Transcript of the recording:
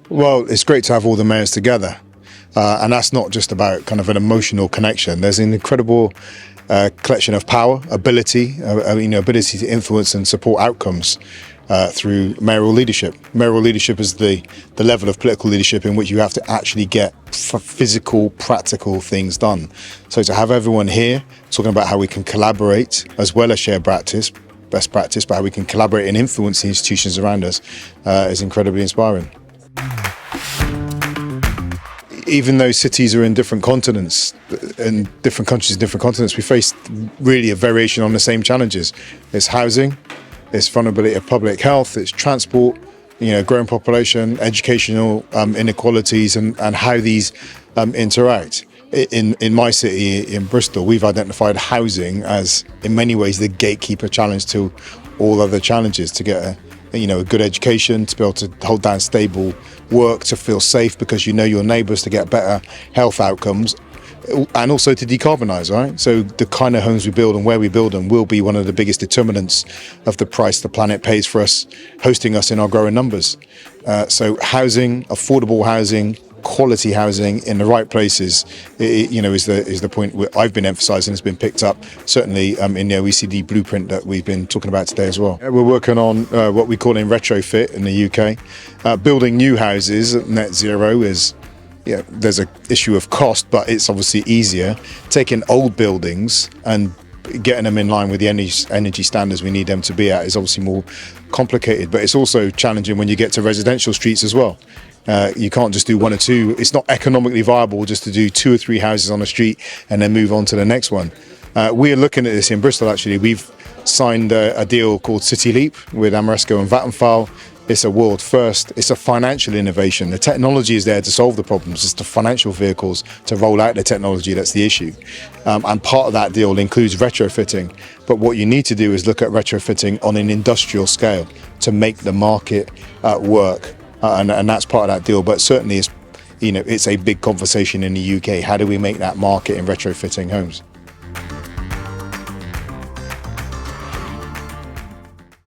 Well, it's great to have all the mayors together. And that's not just about kind of an emotional connection. There's an incredible collection of power, ability to influence and support outcomes through mayoral leadership. Mayoral leadership is the level of political leadership in which you have to actually get physical, practical things done. So to have everyone here talking about how we can collaborate as well as share best practice, but how we can collaborate and influence the institutions around us is incredibly inspiring. Even though cities are in different continents, in different countries, in different continents, we face really a variation on the same challenges. It's housing, it's vulnerability of public health, it's transport, growing population, educational inequalities, and how these interact. In my city, in Bristol, we've identified housing as, in many ways, the gatekeeper challenge to all other challenges, to get a good education, to be able to hold down stable work, to feel safe because you know your neighbours, to get better health outcomes, and also to decarbonise, right? So the kind of homes we build and where we build them will be one of the biggest determinants of the price the planet pays for us, hosting us in our growing numbers. So housing, affordable housing, quality housing in the right places, is the point I've been emphasising, has been picked up, certainly in the OECD blueprint that we've been talking about today as well. We're working on what we call in retrofit in the UK. Building new houses at net zero is, there's an issue of cost, but it's obviously easier. Taking old buildings and getting them in line with the energy standards we need them to be at is obviously more complicated, but it's also challenging when you get to residential streets as well. You can't just do one or two. It's not economically viable just to do 2 or 3 houses on the street and then move on to the next one. We're looking at this in Bristol, actually. We've signed a deal called City Leap with Amoresco and Vattenfall. It's a world first. It's a financial innovation. The technology is there to solve the problems. It's the financial vehicles to roll out the technology that's the issue. And part of that deal includes retrofitting. But what you need to do is look at retrofitting on an industrial scale to make the market work. And that's part of that deal. But certainly it's a big conversation in the UK. How do we make that market in retrofitting homes?